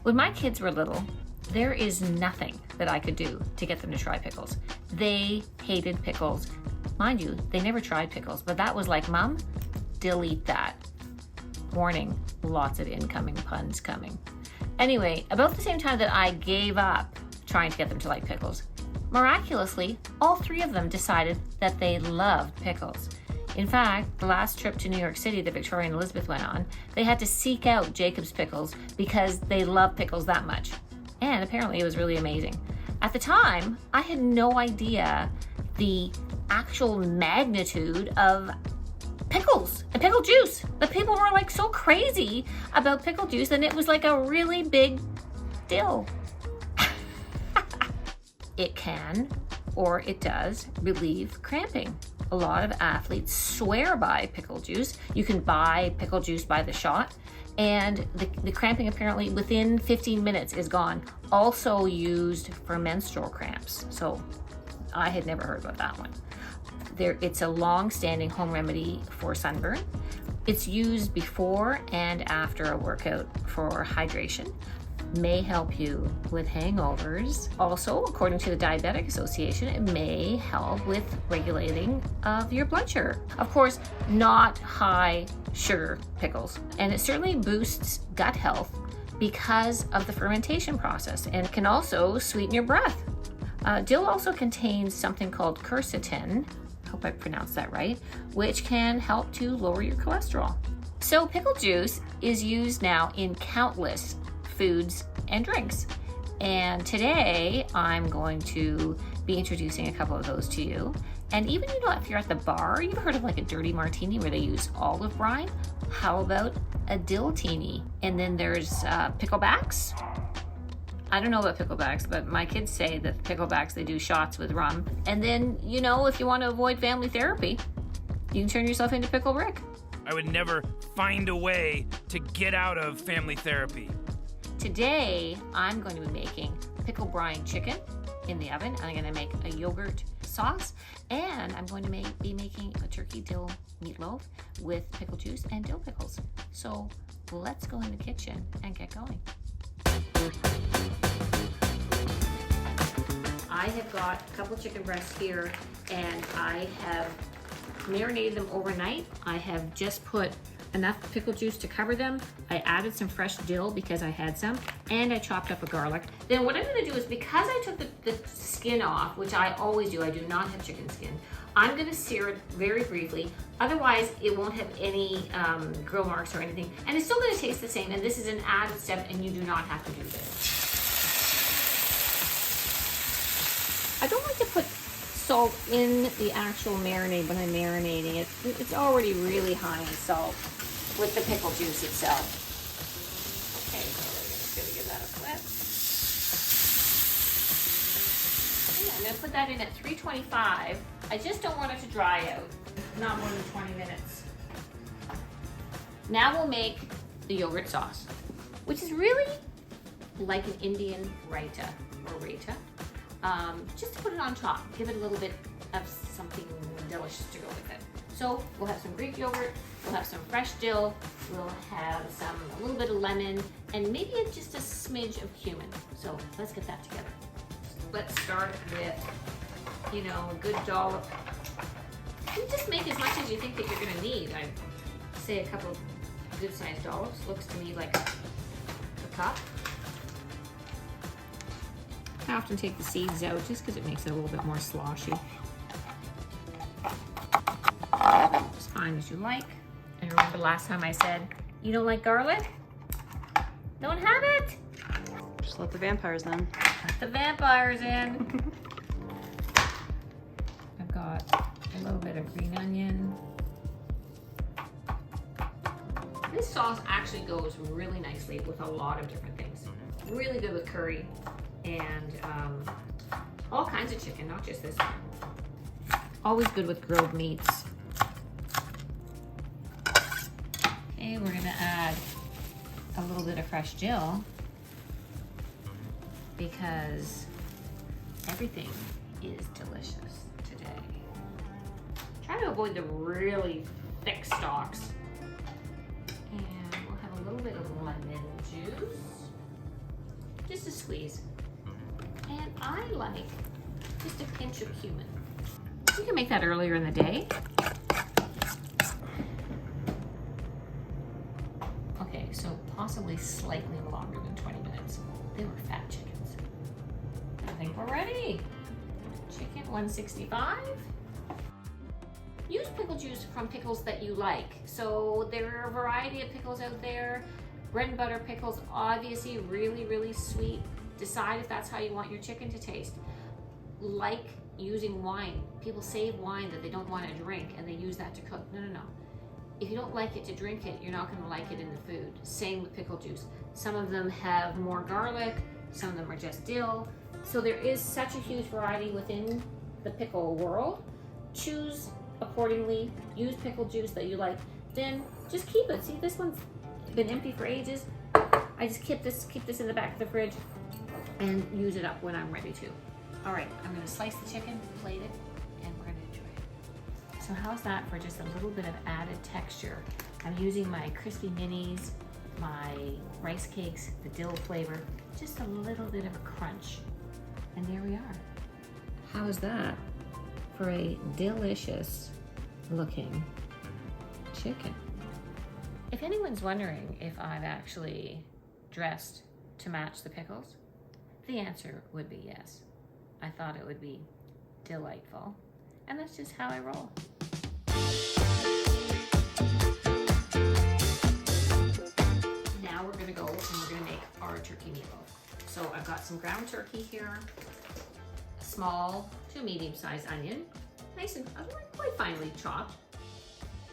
When my kids were little, there is nothing that I could do to get them to try pickles. They hated pickles. Mind you, they never tried pickles, but that was like, Mom, delete that. Warning, lots of incoming puns coming. Anyway, about the same time that I gave up trying to get them to like pickles, miraculously, all three of them decided that they loved pickles. In fact, the last trip to New York City that Victoria and Elizabeth went on, they had to seek out Jacob's Pickles because they love pickles that much. And apparently it was really amazing. At the time, I had no idea the actual magnitude of pickles and pickle juice. The people were like so crazy about pickle juice, and it was like a really big deal. It can, or it does, relieve cramping. A lot of athletes swear by pickle juice. You can buy pickle juice by the shot, and the cramping apparently within 15 minutes is gone. Also used for menstrual cramps. So I had never heard about that one. It's a long-standing home remedy for sunburn. It's used before and after a workout for hydration. May help you with hangovers. Also, according to the Diabetic Association, it may help with regulating of your blood sugar. Of course, not high sugar pickles. And it certainly boosts gut health because of the fermentation process, and can also sweeten your breath. Dill also contains something called quercetin, hope I pronounced that right, which can help to lower your cholesterol. So pickle juice is used now in countless foods and drinks. And today I'm going to be introducing a couple of those to you. And even, you know, if you're at the bar, you've heard of like a dirty martini where they use olive brine. How about a dill-tini? And then there's picklebacks. I don't know about picklebacks, but my kids say that picklebacks, they do shots with rum. And then, you know, if you want to avoid family therapy, you can turn yourself into Pickle Rick. I would never find a way to get out of family therapy. Today, I'm going to be making pickle brine chicken in the oven. I'm going to make a yogurt sauce, and I'm going to be making a turkey dill meatloaf with pickle juice and dill pickles. So let's go in the kitchen and get going. I have got a couple chicken breasts here, and I have marinated them overnight. I have just put enough pickle juice to cover them. I added some fresh dill because I had some, and I chopped up a garlic. Then what I'm gonna do is, because I took the skin off, which I always do, I do not have chicken skin, I'm gonna sear it very briefly. Otherwise, it won't have any grill marks or anything, and it's still gonna taste the same, and this is an added step, and you do not have to do this. I don't like to put salt in the actual marinade when I'm marinating it. It's already really high in salt with the pickle juice itself. Okay, so we're just gonna give that a flip. Okay, I'm gonna put that in at 325. I just don't want it to dry out, not more than 20 minutes. Now we'll make the yogurt sauce, which is really like an Indian raita or raita. Just to put it on top, give it a little bit of something delicious to go with it. So we'll have some Greek yogurt, we'll have some fresh dill, we'll have a little bit of lemon, and maybe just a smidge of cumin. So let's get that together. Let's start with, you know, a good dollop. You just make as much as you think that you're gonna need. I'd say a couple good sized dollops. Looks to me like a cup. I often take the seeds out just because it makes it a little bit more sloshy. As fine as you like. And remember last time I said, you don't like garlic? Don't have it? Just let the vampires in. Let the vampires in. I've got a little bit of green onion. This sauce actually goes really nicely with a lot of different things. Really good with curry and all kinds of chicken, not just this one. Always good with grilled meats. Okay, we're gonna add a little bit of fresh dill because everything is delicious today. Try to avoid the really thick stalks. And we'll have a little bit of lemon juice. just a squeeze. And I like just a pinch of cumin. You can make that earlier in the day. Okay, so possibly slightly longer than 20 minutes. They were fat chickens. I think we're ready. Chicken 165. Use pickle juice from pickles that you like. So there are a variety of pickles out there. Bread and butter pickles, obviously really, really sweet. Decide if that's how you want your chicken to taste. Like using wine. People save wine that they don't want to drink and they use that to cook. No, no, no. If you don't like it to drink it, you're not going to like it in the food. Same with pickle juice. Some of them have more garlic, some of them are just dill. So there is such a huge variety within the pickle world. Choose accordingly, use pickle juice that you like, then just keep it. See, this one's been empty for ages. I just keep this in the back of the fridge and use it up when I'm ready to. All right, I'm gonna slice the chicken, plate it, and we're gonna enjoy it. So how's that for just a little bit of added texture? I'm using my crispy minis, my rice cakes, the dill flavor, just a little bit of a crunch. And there we are. How is that for a delicious looking chicken? If anyone's wondering if I've actually dressed to match the pickles, the answer would be yes. I thought it would be delightful, and that's just how I roll. Now we're gonna go and we're gonna make our turkey meatloaf. So I've got some ground turkey here, a small to medium-sized onion, nice and quite finely chopped.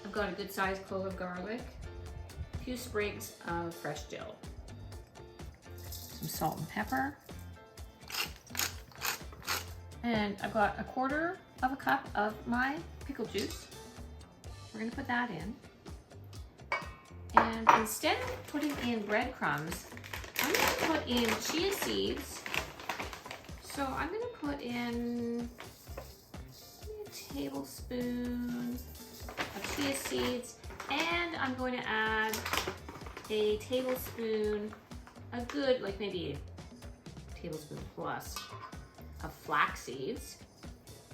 I've got a good sized clove of garlic, a few sprigs of fresh dill, some salt and pepper, and I've got a 1/4 cup of my pickle juice. We're gonna put that in. And instead of putting in breadcrumbs, I'm gonna put in chia seeds. So I'm gonna put in a tablespoon of chia seeds, and I'm going to add a tablespoon, a good, like maybe a tablespoon plus of flax seeds,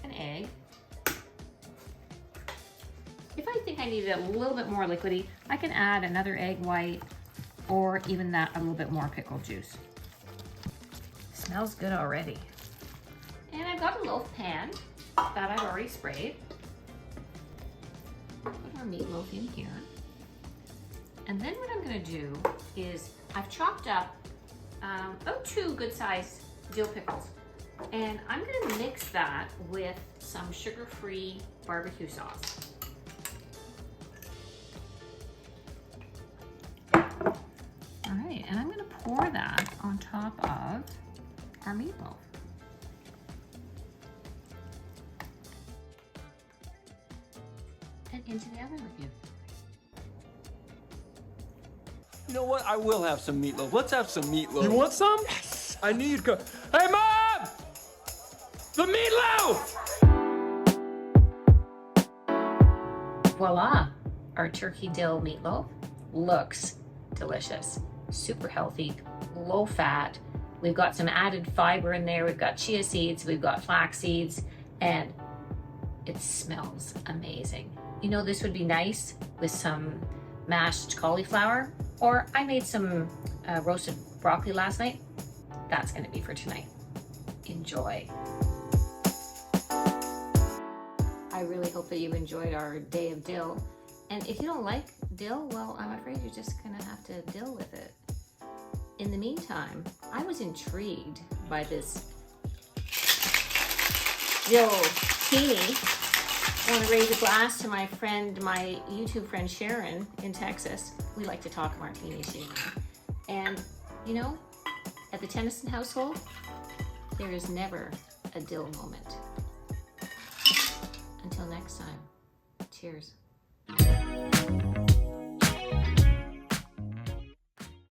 an egg. If I think I need it a little bit more liquidy, I can add another egg white or even that a little bit more pickle juice. Smells good already. And I've got a loaf pan that I've already sprayed. Put our meatloaf in here. And then what I'm gonna do is I've chopped up about 2 good sized dill pickles. And I'm gonna mix that with some sugar-free barbecue sauce. All right, and I'm gonna pour that on top of our meatloaf. And into the oven with you. You know what? I will have some meatloaf. Let's have some meatloaf. You want some? Yes. I knew you'd go. Hey, Mom! The meatloaf! Voila, our turkey dill meatloaf looks delicious. Super healthy, low fat. We've got some added fiber in there. We've got chia seeds, we've got flax seeds, and it smells amazing. You know, this would be nice with some mashed cauliflower, or I made some roasted broccoli last night. That's gonna be for tonight. Enjoy. I really hope that you enjoyed our day of dill. And if you don't like dill, well, I'm afraid you're just gonna have to deal with it. In the meantime, I was intrigued by this dill teeny. I want to raise a glass to my friend, my YouTube friend Sharon in Texas. We like to talk martinis, she and I. And you know, at the Tennyson household, there is never a dill moment. Until next time, cheers.